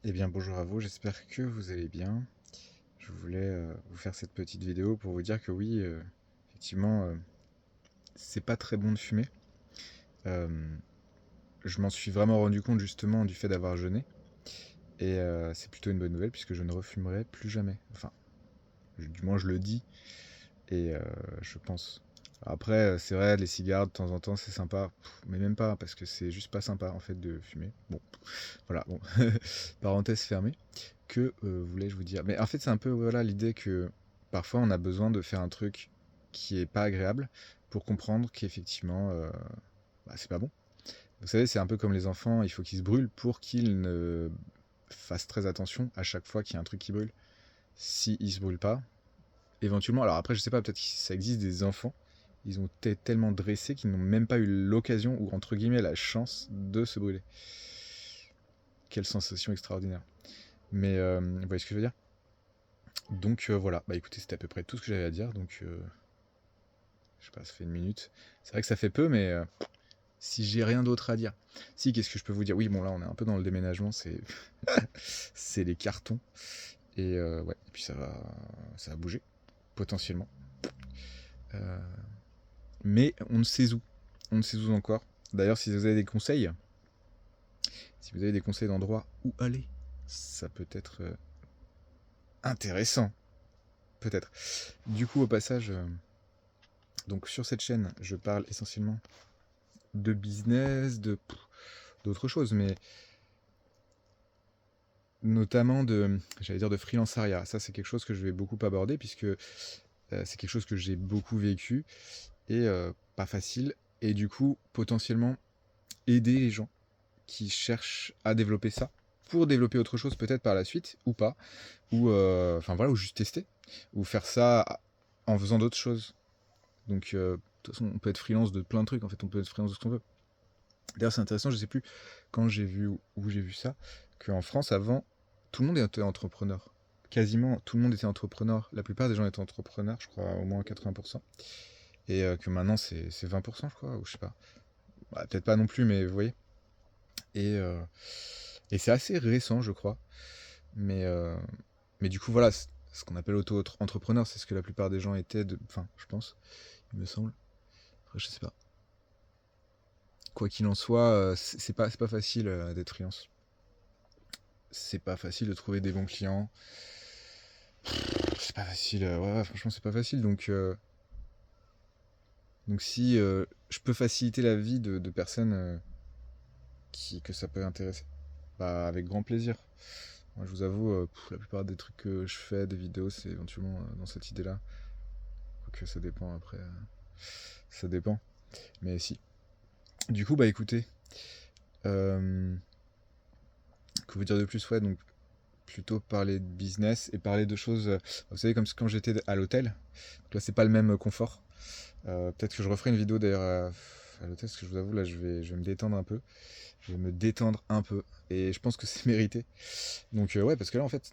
Eh bien bonjour à vous, j'espère que vous allez bien. Je voulais vous faire cette petite vidéo pour vous dire que oui, effectivement, c'est pas très bon de fumer. Euh, je m'en suis vraiment rendu compte justement du fait d'avoir jeûné. Et c'est plutôt une bonne nouvelle puisque je ne refumerai plus jamais. Enfin, du moins je le dis et je pense. Après, c'est vrai, les cigares de temps en temps c'est sympa, mais même pas parce que c'est juste pas sympa en fait de fumer. Bon, voilà, bon, parenthèse fermée. Que voulais-je vous dire? Mais en fait, c'est un peu voilà l'idée que parfois on a besoin de faire un truc qui est pas agréable pour comprendre qu'effectivement, bah, c'est pas bon. Vous savez, c'est un peu comme les enfants, il faut qu'ils se brûlent pour qu'ils ne fassent très attention à chaque fois qu'il y a un truc qui brûle. S'ils ne se brûlent pas, éventuellement, alors après, je sais pas, peut-être que ça existe des enfants, ils ont été tellement dressés qu'ils n'ont même pas eu l'occasion ou entre guillemets la chance de se brûler. Quelle sensation extraordinaire. Mais vous voyez ce que je veux dire? Donc voilà, bah écoutez, c'était à peu près tout ce que j'avais à dire, donc je sais pas, ça fait une minute. C'est vrai que ça fait peu, mais si j'ai rien d'autre à dire. Si, qu'est-ce que je peux vous dire? Oui, bon là on est un peu dans le déménagement, c'est c'est les cartons. Et ouais, et puis ça va bouger, potentiellement. Euh, mais on ne sait où. On ne sait où encore. D'ailleurs, si vous avez des conseils d'endroits où aller, ça peut être intéressant. Peut-être. Du coup, au passage, donc sur cette chaîne, je parle essentiellement de business, d'autres choses, mais notamment j'allais dire de freelancariat. Ça, c'est quelque chose que je vais beaucoup aborder puisque c'est quelque chose que j'ai beaucoup vécu et pas facile. Et du coup, potentiellement, aider les gens qui cherchent à développer ça pour développer autre chose peut-être par la suite ou pas, ou enfin voilà, ou juste tester, ou faire ça en faisant d'autres choses. Donc, de toute façon, on peut être freelance de plein de trucs en fait, on peut être freelance de ce qu'on veut. D'ailleurs, c'est intéressant, je sais plus quand j'ai vu où j'ai vu ça, qu'en France, avant, tout le monde était entrepreneur. Quasiment tout le monde était entrepreneur. La plupart des gens étaient entrepreneurs, je crois, au moins 80%. Et que maintenant, c'est 20%, je crois, ou je sais pas. Bah, peut-être pas non plus, mais vous voyez. Et, euh, et c'est assez récent, je crois. Mais, euh, mais du coup, voilà, ce qu'on appelle auto-entrepreneur, c'est ce que la plupart des gens étaient, enfin, je pense, il me semble. Après, je sais pas. Quoi qu'il en soit, c'est pas facile d'être freelance. C'est pas facile de trouver des bons clients. C'est pas facile. Ouais, ouais, franchement, c'est pas facile. Donc si je peux faciliter la vie de personnes que ça peut intéresser, bah, avec grand plaisir. Moi, je vous avoue, la plupart des trucs que je fais, des vidéos, c'est éventuellement dans cette idée-là. Que ça dépend après. Ça dépend. Mais si. Du coup, bah écoutez. euh, que vous dire de plus? Ouais, donc plutôt parler de business et parler de choses. Vous savez, comme quand j'étais à l'hôtel. Donc là, c'est pas le même confort. Peut-être que je referai une vidéo d'ailleurs à l'hôtel, parce que je vous avoue, là, je vais me détendre un peu. Je vais me détendre un peu. Et je pense que c'est mérité. Donc, ouais, parce que là, en fait,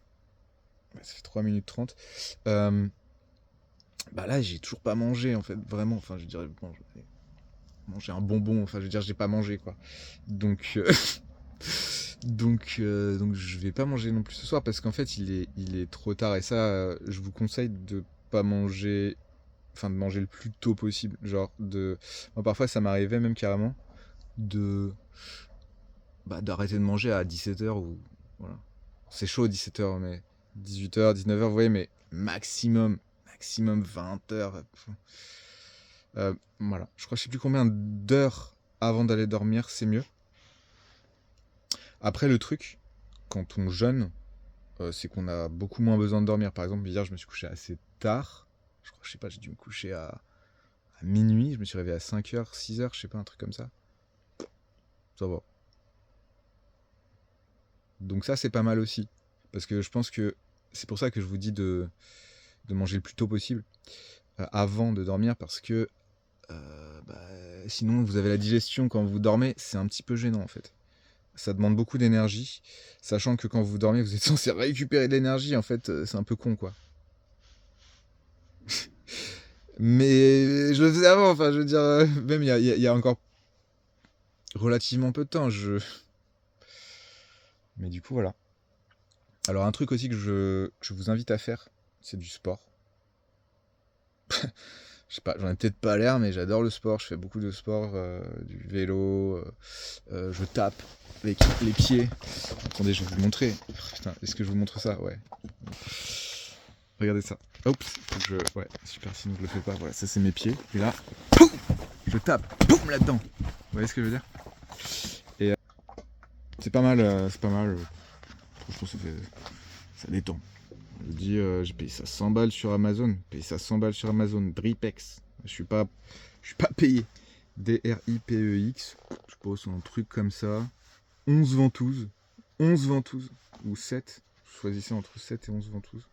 ça fait 3 minutes 30. Euh, Bah là, j'ai toujours pas mangé, en fait, vraiment. Enfin, je dirais, bon, je vais manger un bonbon. Enfin, je veux dire, j'ai pas mangé, quoi. Donc, donc je vais pas manger non plus ce soir, parce qu'en fait, il est trop tard. Et ça, je vous conseille de pas manger. Enfin, de manger le plus tôt possible. Genre, moi, parfois, ça m'arrivait même carrément de d'arrêter de manger à 17h ou voilà. C'est chaud 17h mais 18h, 19h, vous voyez, mais maximum 20h. Voilà, je crois que je sais plus combien d'heures avant d'aller dormir, c'est mieux. Après le truc, quand on jeûne, c'est qu'on a beaucoup moins besoin de dormir. Par exemple, hier, je me suis couché assez tard. Je crois, je sais pas, j'ai dû me coucher à minuit, je me suis réveillé à 5h, 6h, je sais pas, un truc comme ça. Ça va. Donc ça, c'est pas mal aussi. Parce que je pense que c'est pour ça que je vous dis de manger le plus tôt possible, avant de dormir, parce que bah, sinon vous avez la digestion quand vous dormez, c'est un petit peu gênant en fait. Ça demande beaucoup d'énergie, sachant que quand vous dormez, vous êtes censé récupérer de l'énergie, en fait, c'est un peu con quoi. Mais je le faisais avant, enfin je veux dire, même il y a encore relativement peu de temps, mais du coup voilà. Alors un truc aussi que je vous invite à faire, c'est du sport. Je sais pas, j'en ai peut-être pas l'air, mais j'adore le sport. Je fais beaucoup de sport, du vélo, je tape avec les pieds. Attendez, je vais vous montrer. Oh, putain, est-ce que je vous montre ça? Ouais. Regardez ça. Oups, faut que je... Ouais, super, sinon je le fais pas. Voilà, ça c'est mes pieds. Et là, poum, je tape, boum, là-dedans. Vous voyez ce que je veux dire? Et c'est pas mal, c'est pas mal. Franchement, ça détend. Je vous dis, j'ai payé ça 100 balles sur Amazon. J'ai payé ça 100 balles sur Amazon. Dripex. Je suis pas payé. DRIPEX. Je pose un truc comme ça. 11 ventouses. 11 ventouses. Ou 7. Choisissez entre 7 et 11 ventouses.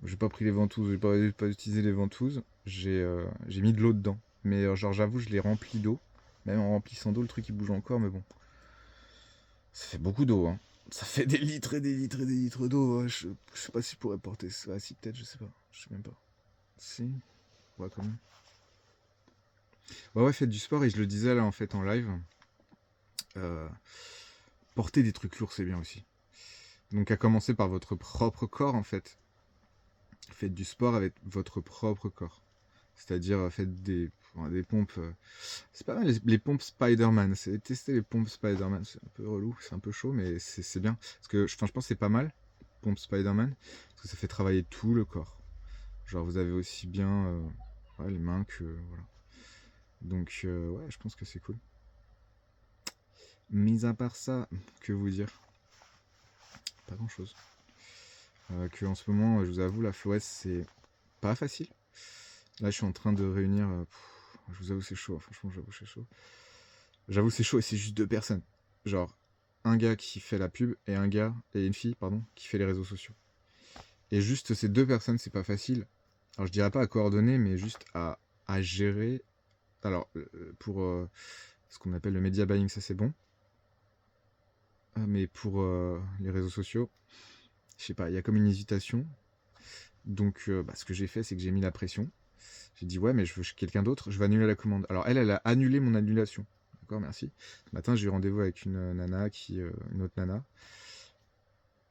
J'ai pas pris les ventouses. J'ai pas utilisé les ventouses. J'ai mis de l'eau dedans. Mais genre, j'avoue, je l'ai rempli d'eau. Même en remplissant d'eau, le truc il bouge encore. Mais bon. Ça fait beaucoup d'eau, hein. Ça fait des litres et des litres et des litres d'eau. Ouais. Je sais pas si je pourrais porter ça. Si, peut-être, je sais pas. Je sais même pas. Si. Ouais, quand même. Ouais, faites du sport. Et je le disais là, en fait, en live. Porter des trucs lourds, c'est bien aussi. Donc, à commencer par votre propre corps, en fait. Faites du sport avec votre propre corps. C'est-à-dire, faites des pompes. C'est pas mal les pompes Spider-Man. C'est tester les pompes Spider-Man. C'est un peu relou, c'est un peu chaud, mais c'est bien. Parce que je pense que c'est pas mal, pompes Spider-Man. Parce que ça fait travailler tout le corps. Genre, vous avez aussi bien ouais, les mains que. Voilà. Donc, ouais, je pense que c'est cool. Mis à part ça, que vous dire? Pas grand chose. Que en ce moment, je vous avoue, la Floès, c'est pas facile. Là, je suis en train de réunir. Je vous avoue, c'est chaud. Franchement, j'avoue, c'est chaud. J'avoue, c'est chaud et c'est juste 2 personnes. Genre, un gars qui fait la pub et une fille, pardon, qui fait les réseaux sociaux. Et juste ces 2 personnes, c'est pas facile. Alors, je dirais pas à coordonner, mais juste à gérer. Alors, pour ce qu'on appelle le media buying, ça c'est bon. Mais pour les réseaux sociaux, je sais pas, il y a comme une hésitation. Donc, ce que j'ai fait, c'est que j'ai mis la pression. J'ai dit, ouais, mais je veux quelqu'un d'autre, je vais annuler la commande. Alors, elle a annulé mon annulation. D'accord, merci. Ce matin, j'ai eu rendez-vous avec une nana, une autre nana.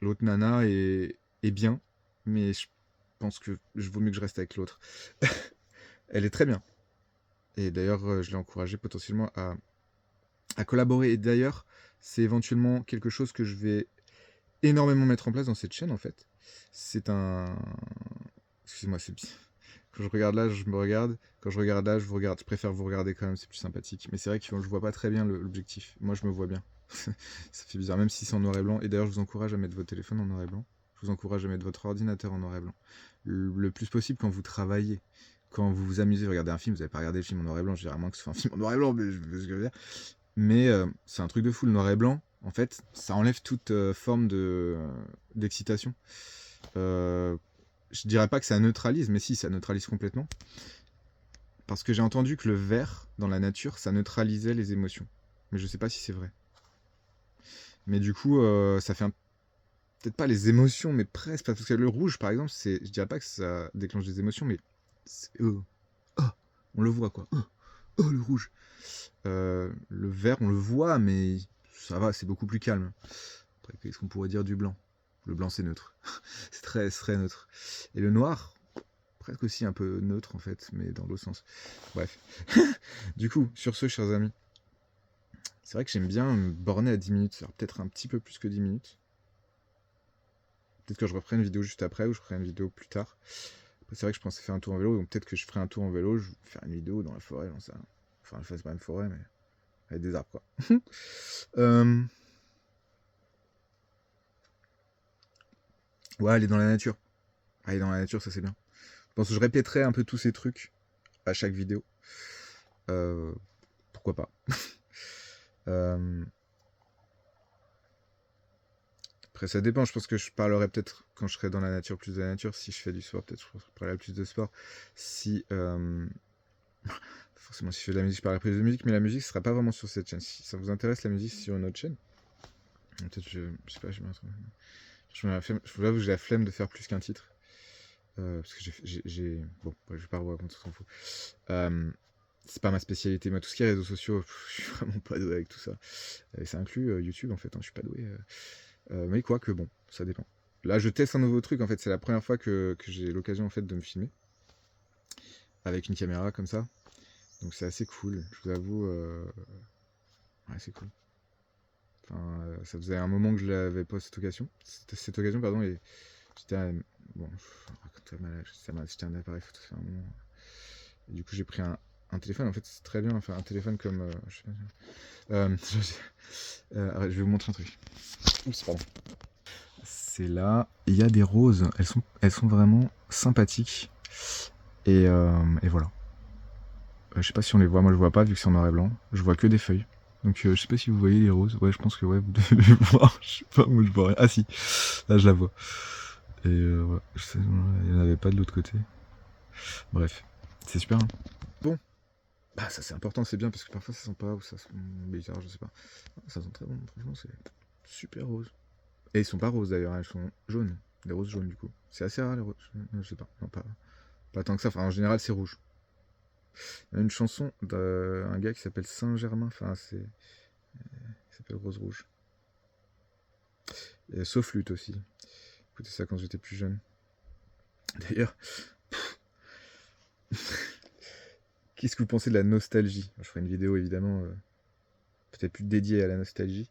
L'autre nana est bien, mais je pense que je vaut mieux que je reste avec l'autre. Elle est très bien. Et d'ailleurs, je l'ai encouragée potentiellement à collaborer. Et d'ailleurs, c'est éventuellement quelque chose que je vais énormément mettre en place dans cette chaîne, en fait. C'est un... Excusez-moi, c'est... Quand je regarde là, je me regarde. Quand je regarde là, je vous regarde. Je préfère vous regarder quand même, c'est plus sympathique. Mais c'est vrai que je vois pas très bien l'objectif. Moi, je me vois bien. Ça fait bizarre, même si c'est en noir et blanc. Et d'ailleurs, je vous encourage à mettre votre téléphone en noir et blanc. Je vous encourage à mettre votre ordinateur en noir et blanc. Le plus possible quand vous travaillez. Quand vous vous amusez, regardez un film, vous n'allez pas regarder le film en noir et blanc. Je dirais à moins que ce soit un film en noir et blanc, mais je veux ce que je veux dire. Mais c'est un truc de fou, le noir et blanc. En fait, ça enlève toute forme d'excitation. Je dirais pas que ça neutralise, mais si, ça neutralise complètement. Parce que j'ai entendu que le vert, dans la nature, ça neutralisait les émotions. Mais je sais pas si c'est vrai. Mais du coup, ça fait peut-être pas les émotions, mais presque. Parce que le rouge, par exemple, je dirais pas que ça déclenche des émotions, mais oh, on le voit, quoi. Oh, le rouge. Le vert, on le voit, mais ça va, c'est beaucoup plus calme. Après, qu'est-ce qu'on pourrait dire du blanc? Le blanc, c'est neutre. C'est très neutre. Et le noir, presque aussi un peu neutre, en fait, mais dans l'autre sens. Bref. Du coup, sur ce, chers amis, c'est vrai que j'aime bien me borner à 10 minutes. Alors, peut-être un petit peu plus que 10 minutes. Peut-être que je referai une vidéo juste après, ou je ferai une vidéo plus tard. Après, c'est vrai que je pensais faire un tour en vélo, donc peut-être que je ferai un tour en vélo, je vais faire une vidéo dans la forêt, dans ça. Enfin, c'est pas une forêt, mais avec des arbres, quoi. Ouais, aller dans la nature. Aller dans la nature, ça c'est bien. Je pense que je répéterai un peu tous ces trucs à chaque vidéo. Pourquoi pas. Après, ça dépend. Je pense que je parlerai peut-être quand je serai dans la nature, plus de la nature. Si je fais du sport, peut-être je parlerai plus de sport. Si... forcément, si je fais de la musique, je parlerai plus de musique. Mais la musique, ce sera pas vraiment sur cette chaîne. Si ça vous intéresse, la musique, c'est sur une autre chaîne. Peut-être, je sais pas, je mets un truc. Je vous avoue que j'ai la flemme de faire plus qu'un titre. Parce que j'ai... Bon, je vais pas vous raconter, on s'en fout. C'est pas ma spécialité. Moi, tout ce qui est réseaux sociaux, je suis vraiment pas doué avec tout ça. Et ça inclut YouTube, en fait. Hein, je suis pas doué. Mais quoi que bon, ça dépend. Là, je teste un nouveau truc, en fait. C'est la première fois que j'ai l'occasion, en fait, de me filmer avec une caméra comme ça. Donc c'est assez cool, je vous avoue. Ouais, c'est cool. Enfin, ça faisait un moment que je l'avais pas cette occasion, pardon, et j'étais bon, j'étais un appareil photo, c'est un moment. Et du coup, j'ai pris un téléphone. En fait, c'est très bien, enfin, un téléphone comme. Je sais pas. Je vais vous montrer un truc. Oups, pardon. C'est là. Il y a des roses. Elles sont vraiment sympathiques. Et voilà. Je sais pas si on les voit. Moi, je vois pas vu que c'est en noir et blanc. Je vois que des feuilles. Donc, je sais pas si vous voyez les roses. Ouais, je pense que ouais, vous devez les voir. Je sais pas, moi, je vois rien. Ah si, là, je la vois. Et ouais, il y en avait pas de l'autre côté. Bref, c'est super. Hein. Bon, bah ça c'est important, c'est bien parce que parfois ça sent pas ou ça sent bizarre, je sais pas. Ça sent très bon, franchement, c'est super rose. Et ils sont pas roses d'ailleurs, elles sont jaunes. Des roses jaunes du coup. C'est assez rare les roses. Je sais pas. Non, pas tant que ça. Enfin, en général, c'est rouge. Il y a une chanson d'un gars qui s'appelle Saint-Germain. Enfin, il s'appelle Rose Rouge. Et Sauf Lutte aussi. Écoutez ça quand j'étais plus jeune. D'ailleurs, qu'est-ce que vous pensez de la nostalgie? Je ferai une vidéo évidemment, peut-être plus dédiée à la nostalgie.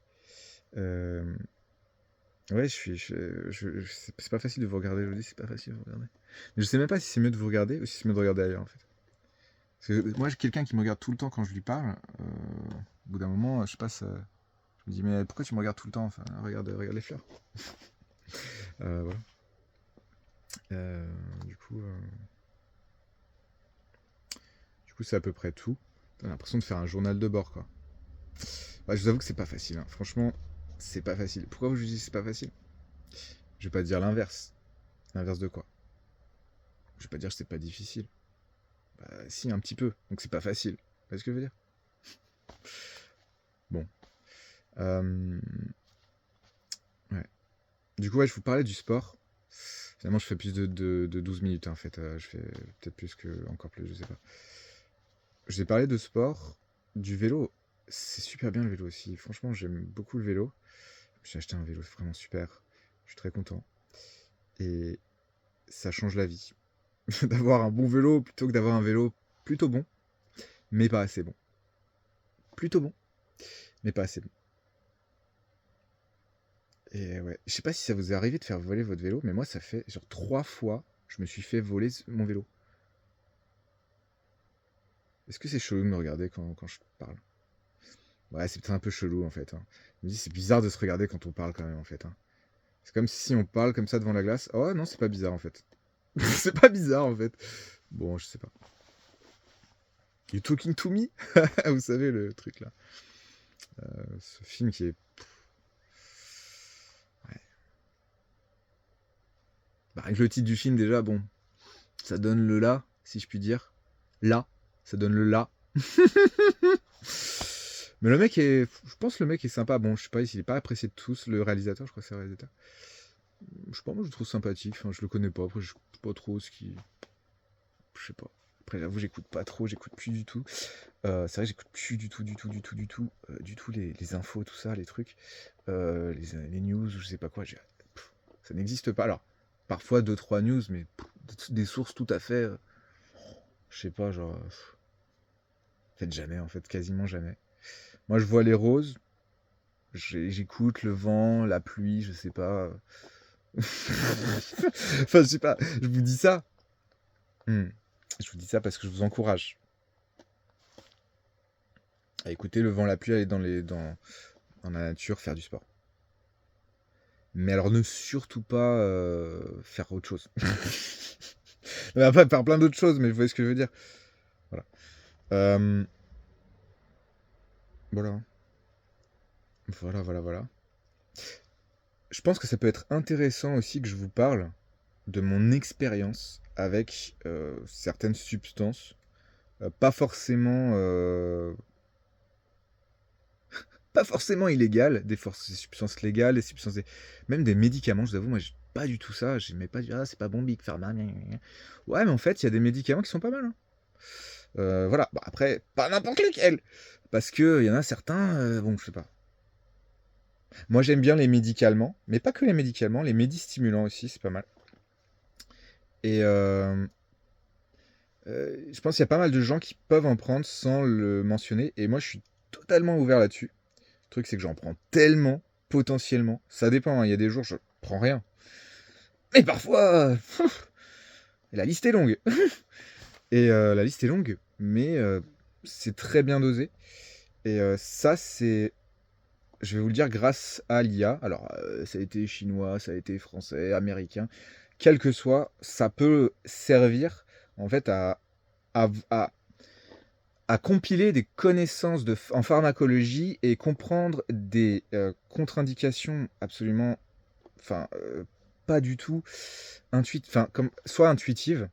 Ouais, c'est pas facile de vous regarder, je vous dis, c'est pas facile de vous regarder. Mais je sais même pas si c'est mieux de vous regarder ou si c'est mieux de regarder ailleurs en fait. Parce que moi, j'ai quelqu'un qui me regarde tout le temps quand je lui parle. Au bout d'un moment, je passe. Je me dis, mais pourquoi tu me regardes tout le temps? Enfin, regarde les fleurs. Voilà. Du coup, c'est à peu près tout. J'ai l'impression de faire un journal de bord, quoi. Ouais, je vous avoue que c'est pas facile. Hein. Franchement, c'est pas facile. Pourquoi vous dis que c'est pas facile? Je vais pas dire l'inverse. L'inverse de quoi? Je vais pas dire que c'est pas difficile. Bah, si, un petit peu. Donc c'est pas facile. Vous voyez ce que je veux dire? Bon. Ouais. Du coup, ouais, je vous parlais du sport. Finalement, je fais plus de 12 minutes, hein, en fait. Je fais peut-être plus que... Encore plus, je sais pas. Je vous ai parlé de sport, du vélo. C'est super bien le vélo aussi. Franchement, j'aime beaucoup le vélo. Je me suis acheté un vélo vraiment super. Je suis très content. Et ça change la vie. D'avoir un bon vélo plutôt que d'avoir un vélo plutôt bon, mais pas assez bon. Plutôt bon, mais pas assez bon. Et ouais, je sais pas si ça vous est arrivé de faire voler votre vélo, mais moi ça fait genre 3 fois je me suis fait voler mon vélo. Est-ce que c'est chelou de me regarder quand je parle? Ouais, c'est peut-être un peu chelou en fait. Hein. Je me dis c'est bizarre de se regarder quand on parle quand même en fait. Hein. C'est comme si on parle comme ça devant la glace. Oh non, c'est pas bizarre en fait. C'est pas bizarre en fait. Bon, je sais pas. You talking to me? Vous savez le truc là. Ce film qui est... Ouais. Bah, avec le titre du film déjà, bon, ça donne le là, si je puis dire. Là, ça donne le là. Mais le mec est... Je pense que le mec est sympa. Bon, je sais pas, il est pas apprécié de tous. Le réalisateur, je crois que c'est le réalisateur. Je sais pas, moi je le trouve sympathique. Enfin, je le connais pas. Après, je sais pas trop ce qui... Je sais pas. Après, j'avoue, j'écoute pas trop, j'écoute plus du tout. C'est vrai que j'écoute plus du tout les infos, tout ça, les trucs. Les news, je sais pas quoi. Ça n'existe pas. Alors, parfois 2-3 news, mais des sources tout à fait... je sais pas, genre... En fait, jamais, en fait, quasiment jamais. Moi, je vois les roses, j'écoute le vent, la pluie, je sais pas. Enfin, je sais pas, je vous dis ça. Je vous dis ça parce que je vous encourage à écouter le vent, la pluie, aller dans la nature, faire du sport. Mais alors, ne surtout pas faire autre chose. Après, faire plein d'autres choses, mais vous voyez ce que je veux dire. Voilà. Voilà. Voilà. Je pense que ça peut être intéressant aussi que je vous parle de mon expérience avec certaines substances, pas forcément illégales, des substances légales, des substances, même des médicaments. Je vous avoue, moi, j'ai pas du tout ça. J'aimais pas dire ah c'est pas bon Big Pharma. Ouais, mais en fait, il y a des médicaments qui sont pas mal. Hein. Voilà. Bah, après, pas n'importe lesquels, parce que il y en a certains, bon, je sais pas. Moi, j'aime bien les médicaments, mais pas que les médicaments, les médistimulants aussi, c'est pas mal. Et je pense qu'il y a pas mal de gens qui peuvent en prendre sans le mentionner, et moi, je suis totalement ouvert là-dessus. Le truc, c'est que j'en prends tellement, potentiellement. Ça dépend, hein, il y a des jours, je prends rien. Mais parfois, la liste est longue. Et la liste est longue, mais c'est très bien dosé. Et ça, c'est, je vais vous le dire, grâce à l'IA. Alors, ça a été chinois, ça a été français, américain. Quel que soit, ça peut servir en fait à, à- à compiler des connaissances en pharmacologie et comprendre des contre-indications absolument, enfin, pas du tout enfin, comme, soit intuitives,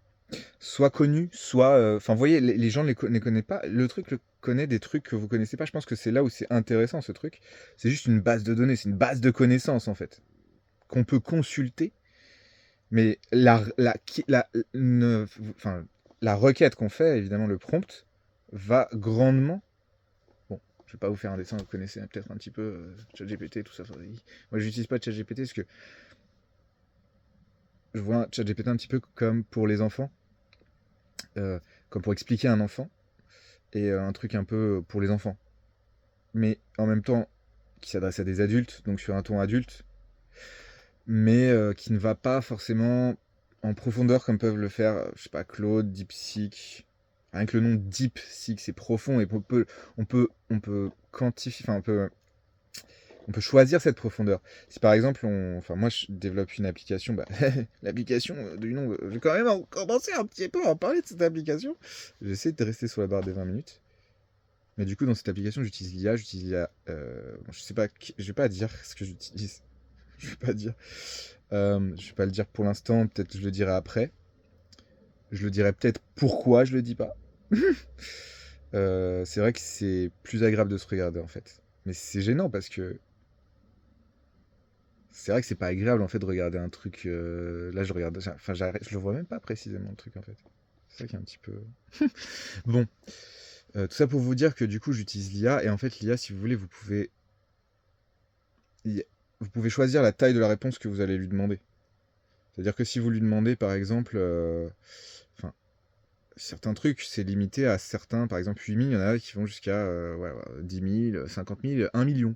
soit connues, soit, enfin, vous voyez, les gens ne les connaissent pas. Le truc connaît des trucs que vous connaissez pas. Je pense que c'est là où c'est intéressant, ce truc. C'est juste une base de données, c'est une base de connaissances, en fait, qu'on peut consulter. Mais enfin, la requête qu'on fait, évidemment, le prompt, va grandement. Bon, je vais pas vous faire un dessin, vous connaissez peut-être un petit peu ChatGPT, tout ça. Moi, j'utilise pas ChatGPT parce que je vois ChatGPT un petit peu comme pour les enfants, comme pour expliquer à un enfant, et un truc un peu pour les enfants. Mais en même temps, qui s'adresse à des adultes, donc sur un ton adulte, mais qui ne va pas forcément en profondeur comme peuvent le faire, je sais pas, Claude, DeepSeek. Rien que le nom DeepSeek, c'est profond et on peut quantifier, enfin on peut choisir cette profondeur. Si par exemple, enfin moi je développe une application, bah, l'application du nom, je vais quand même commencer un petit peu à en parler de cette application. J'essaie de rester sur la barre des 20 minutes. Mais du coup, dans cette application, j'utilise l'IA. Bon, je sais pas, je vais pas dire ce que j'utilise. Je vais pas dire. Je vais pas le dire pour l'instant, peut-être je le dirai après. Je le dirai peut-être pourquoi je le dis pas. C'est vrai que c'est plus agréable de se regarder en fait. Mais c'est gênant parce que c'est vrai que c'est pas agréable en fait de regarder un truc. Là, je regarde. Enfin, je le vois même pas précisément le truc en fait. C'est ça qui est un petit peu. Bon, tout ça pour vous dire que du coup, j'utilise l'IA et en fait, l'IA, si vous voulez, vous pouvez choisir la taille de la réponse que vous allez lui demander. C'est-à-dire que si vous lui demandez, par exemple, enfin, certains trucs, c'est limité à certains, par exemple 8000, il y en a qui vont jusqu'à 10 000, 50 000, 1 million.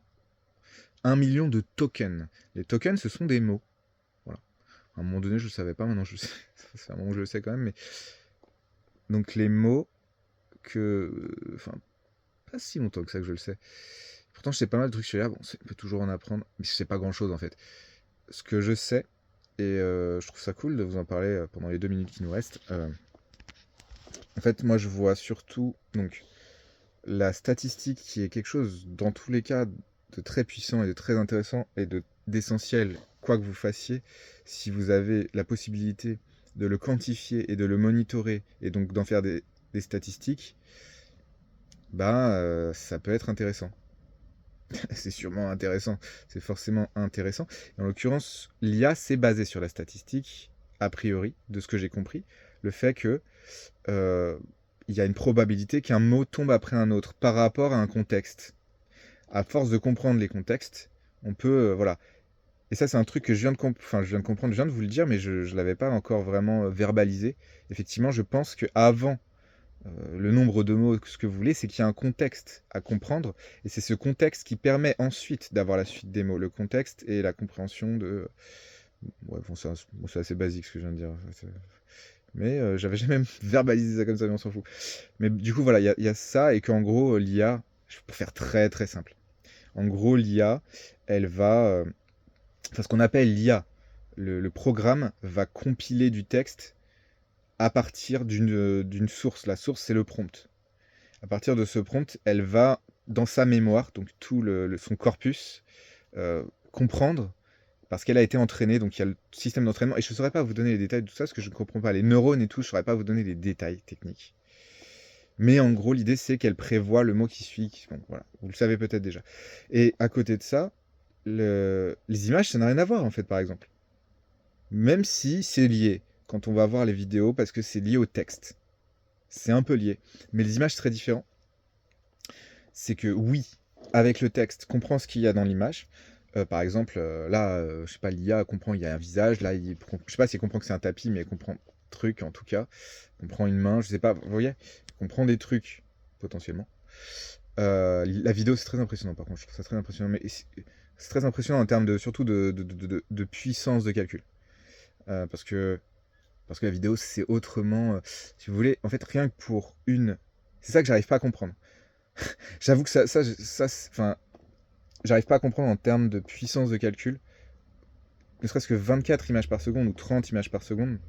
1 million de tokens. Les tokens, ce sont des mots. Voilà. À un moment donné, je ne le savais pas, maintenant je le sais. C'est un moment où je le sais quand même, mais. Donc les mots que. Enfin, pas si longtemps que ça que je le sais. Pourtant, je sais pas mal de trucs sur là. Bon, on peut toujours en apprendre, mais je sais pas grand-chose en fait. Ce que je sais, et je trouve ça cool de vous en parler pendant les 2 minutes qui nous restent. En fait, moi, je vois surtout donc la statistique qui est quelque chose, dans tous les cas, de très puissant et de très intéressant et d'essentiel, quoi que vous fassiez, si vous avez la possibilité de le quantifier et de le monitorer et donc d'en faire des statistiques, ça peut être intéressant. C'est sûrement intéressant, c'est forcément intéressant. Et en l'occurrence, l'IA, c'est basé sur la statistique, a priori, de ce que j'ai compris, le fait que il y a une probabilité qu'un mot tombe après un autre par rapport à un contexte. À force de comprendre les contextes, on peut, voilà. Et ça, c'est un truc que je viens de comprendre, je viens de vous le dire, mais je ne l'avais pas encore vraiment verbalisé. Effectivement, je pense qu'avant le nombre de mots, ce que vous voulez, c'est qu'il y a un contexte à comprendre, et c'est ce contexte qui permet ensuite d'avoir la suite des mots. Le contexte et la compréhension de... Ouais, bon, c'est assez basique ce que je viens de dire. Mais j'avais jamais verbalisé ça comme ça, mais on s'en fout. Mais du coup, voilà, il y a ça, et qu'en gros, l'IA, pour faire très très simple, en gros, l'IA, elle va... enfin, ce qu'on appelle l'IA, le programme va compiler du texte à partir d'une source. La source, c'est le prompt. À partir de ce prompt, elle va, dans sa mémoire, donc tout son corpus, comprendre, parce qu'elle a été entraînée, donc il y a le système d'entraînement, et je ne saurais pas vous donner les détails de tout ça, parce que je ne comprends pas les neurones et tout, je ne saurais pas vous donner les détails techniques. Mais en gros, l'idée, c'est qu'elle prévoit le mot qui suit. Bon, voilà, vous le savez peut-être déjà. Et à côté de ça, les images, ça n'a rien à voir, en fait, par exemple. Même si c'est lié, quand on va voir les vidéos, parce que c'est lié au texte. C'est un peu lié. Mais les images, c'est très différent. C'est que oui, avec le texte, comprend ce qu'il y a dans l'image. Par exemple, là, je sais pas, l'IA comprend, il y a un visage, là, je sais pas s'il comprend que c'est un tapis, mais il comprend truc en tout cas. Il comprend une main, je sais pas, vous voyez? Il comprend des trucs, potentiellement. La vidéo, c'est très impressionnant par contre, je trouve ça très impressionnant, mais c'est très impressionnant en termes de, surtout de puissance de calcul. Parce que, la vidéo, c'est autrement, si vous voulez, en fait, rien que pour une... C'est ça que j'arrive pas à comprendre. J'avoue que enfin, j'arrive pas à comprendre en termes de puissance de calcul, ne serait-ce que 24 images par seconde ou 30 images par seconde,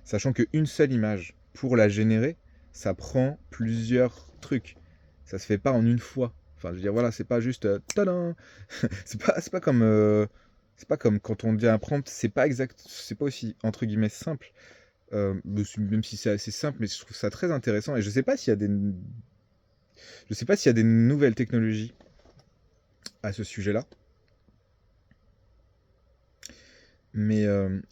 sachant qu'une seule image, pour la générer, ça prend plusieurs trucs. Ça se fait pas en une fois. Enfin, je veux dire, voilà, c'est pas juste tadam. C'est pas comme quand on dit un prompt, c'est pas exact, c'est pas aussi entre guillemets simple. Même si c'est assez simple, mais je trouve ça très intéressant. Et je sais pas s'il y a des nouvelles technologies à ce sujet-là. Mais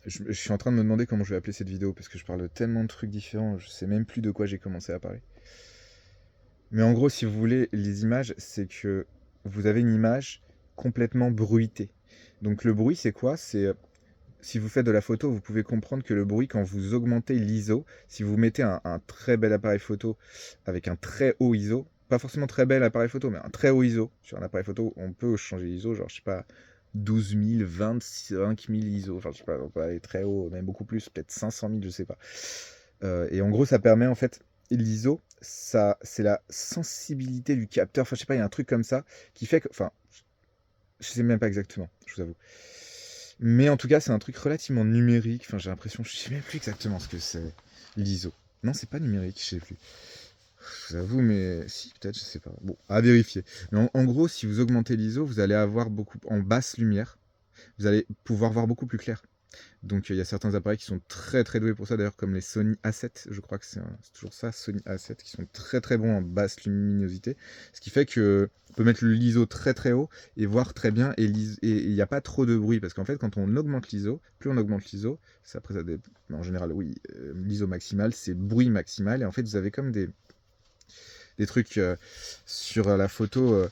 je suis en train de me demander comment je vais appeler cette vidéo parce que je parle de tellement de trucs différents, je sais même plus de quoi j'ai commencé à parler. Mais en gros, si vous voulez, les images, c'est que vous avez une image complètement bruitée. Donc le bruit, c'est quoi? C'est si vous faites de la photo, vous pouvez comprendre que le bruit, quand vous augmentez l'ISO, si vous mettez un très bel appareil photo avec un très haut ISO, pas forcément très bel appareil photo, mais un très haut ISO, sur un appareil photo, on peut changer l'ISO, genre, je sais pas, 12 000, 25 000 ISO, enfin, je sais pas, on peut aller très haut, même beaucoup plus, peut-être 500 000, je sais pas. Et en gros, ça permet, en fait, l'ISO, ça, c'est la sensibilité du capteur, enfin, je sais pas, il y a un truc comme ça, qui fait que, enfin, je sais même pas exactement, je vous avoue. Mais en tout cas, c'est un truc relativement numérique. Enfin, j'ai l'impression, je sais même plus exactement ce que c'est, l'ISO. Non, c'est pas numérique, je sais plus. Je vous avoue, mais si, peut-être, je sais pas. Bon, à vérifier. Mais en gros, si vous augmentez l'ISO, vous allez avoir beaucoup, en basse lumière, vous allez pouvoir voir beaucoup plus clair. Donc il y a certains appareils qui sont très très doués pour ça, d'ailleurs comme les Sony A7, je crois que c'est toujours ça, Sony A7, qui sont très très bons en basse luminosité, ce qui fait que on peut mettre l'ISO très très haut et voir très bien, et il n'y a pas trop de bruit, parce qu'en fait quand on augmente l'ISO, plus on augmente l'ISO, en général oui, l'ISO maximal c'est bruit maximal, et en fait vous avez comme des trucs sur la photo,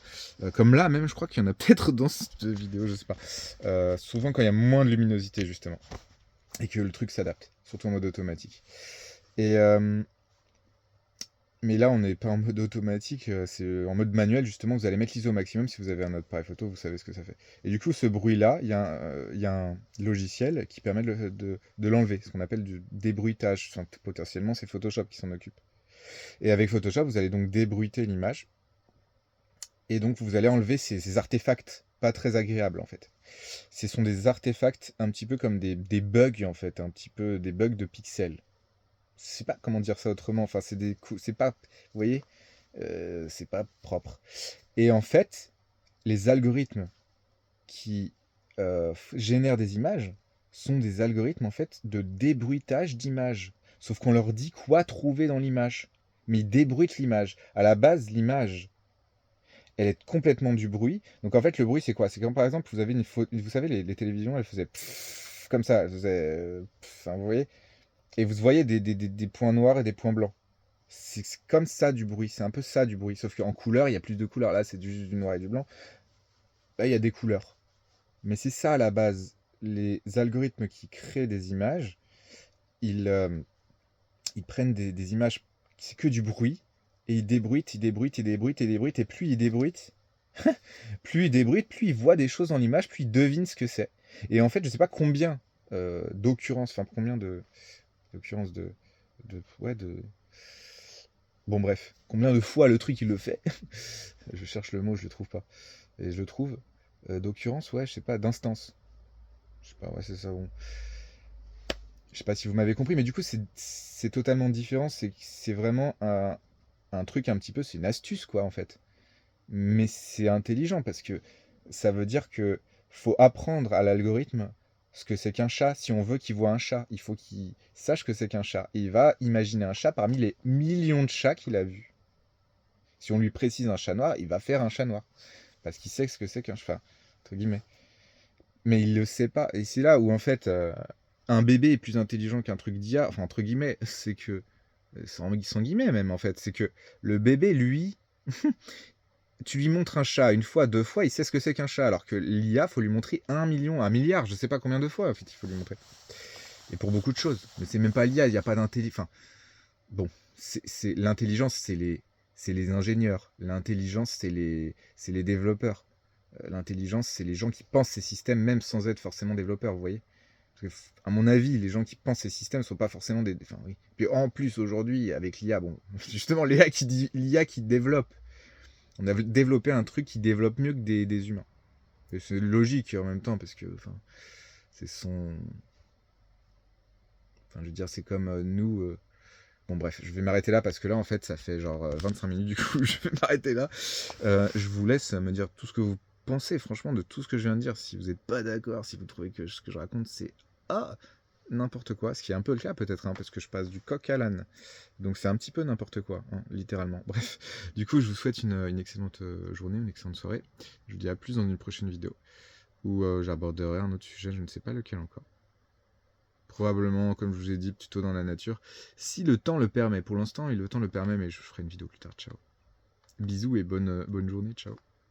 comme là même, je crois qu'il y en a peut-être dans cette vidéo, je sais pas. Souvent quand il y a moins de luminosité justement, et que le truc s'adapte, surtout en mode automatique. Et mais là on n'est pas en mode automatique, c'est en mode manuel justement, vous allez mettre l'ISO au maximum si vous avez un appareil photo, vous savez ce que ça fait. Et du coup ce bruit-là, il y a un logiciel qui permet de l'enlever, ce qu'on appelle du débruitage. Enfin, potentiellement c'est Photoshop qui s'en occupe. Et avec Photoshop, vous allez donc débruiter l'image. Et donc vous allez enlever ces artefacts pas très agréables en fait. Ce sont des artefacts un petit peu comme des bugs en fait, un petit peu des bugs de pixels. Je sais pas comment dire ça autrement, enfin c'est pas, vous voyez, c'est pas propre. Et en fait, les algorithmes qui génèrent des images sont des algorithmes en fait de débruitage d'images. Sauf qu'on leur dit quoi trouver dans l'image. Mais ils débruitent l'image. À la base, l'image, elle est complètement du bruit. Donc en fait, le bruit, c'est quoi? C'est comme par exemple, vous avez vous savez, les télévisions, elles faisaient pfff, comme ça. Elles faisaient, pfff, hein, vous voyez? Et vous voyez des points noirs et des points blancs. C'est comme ça du bruit. C'est un peu ça du bruit. Sauf qu'en couleur, il y a plus de couleurs. Là, c'est juste du noir et du blanc. Là, il y a des couleurs. Mais c'est ça à la base. Les algorithmes qui créent des images, ils, euh, ils prennent des images, c'est que du bruit, et ils débruitent, ils débruitent, ils débruitent, ils débruitent, et plus ils débruitent, plus ils débruitent, plus ils voient des choses dans l'image, plus ils devinent ce que c'est. Et en fait, je sais pas combien d'occurrences, enfin combien d'occurrences ouais, bon bref, combien de fois le truc il le fait. Je cherche le mot, je le trouve pas. Et je le trouve, d'occurrence, ouais, je sais pas, d'instance. Je sais pas, ouais, c'est ça, bon. Je sais pas si vous m'avez compris, mais du coup, c'est totalement différent. C'est vraiment un truc un petit peu, c'est une astuce, quoi, en fait. Mais c'est intelligent parce que ça veut dire que faut apprendre à l'algorithme ce que c'est qu'un chat. Si on veut qu'il voit un chat, il faut qu'il sache que c'est qu'un chat. Et il va imaginer un chat parmi les millions de chats qu'il a vus. Si on lui précise un chat noir, il va faire un chat noir. Parce qu'il sait ce que c'est qu'un chat, entre guillemets. Mais il le sait pas. Et c'est là où, en fait, un bébé est plus intelligent qu'un truc d'IA. Enfin, entre guillemets, c'est que... Sans guillemets, même, en fait. C'est que le bébé, lui... tu lui montres un chat une fois, 2 fois, il sait ce que c'est qu'un chat, alors que l'IA, faut lui montrer 1 million, 1 milliard, je sais pas combien de fois, en fait, il faut lui montrer. Et pour beaucoup de choses. Mais c'est même pas l'IA, il n'y a pas d'intelligence. Enfin, bon, l'intelligence, c'est les ingénieurs. L'intelligence, c'est les développeurs. L'intelligence, c'est les gens qui pensent ces systèmes, même sans être forcément développeurs, vous voyez. Parce que, à mon avis, les gens qui pensent ces systèmes ne sont pas forcément des... Enfin, oui. Puis en plus, aujourd'hui, avec l'IA, bon, justement, l'IA qui développe. On a développé un truc qui développe mieux que des humains. Et c'est logique en même temps, parce que, enfin, c'est son... Enfin, je veux dire, c'est comme nous... Bon bref, je vais m'arrêter là parce que là en fait ça fait genre 25 minutes du coup, je vais m'arrêter là. Je vous laisse me dire tout ce que vous pensez franchement de tout ce que je viens de dire. Si vous n'êtes pas d'accord, si vous trouvez que ce que je raconte c'est n'importe quoi, ce qui est un peu le cas peut-être, hein, parce que je passe du coq à l'âne. Donc c'est un petit peu n'importe quoi, hein, littéralement. Bref, du coup je vous souhaite une excellente journée, une excellente soirée. Je vous dis à plus dans une prochaine vidéo où j'aborderai un autre sujet, je ne sais pas lequel encore. Probablement, comme je vous ai dit, plutôt dans la nature. Si le temps le permet. Pour l'instant, le temps le permet, mais je ferai une vidéo plus tard. Ciao. Bisous et bonne journée. Ciao.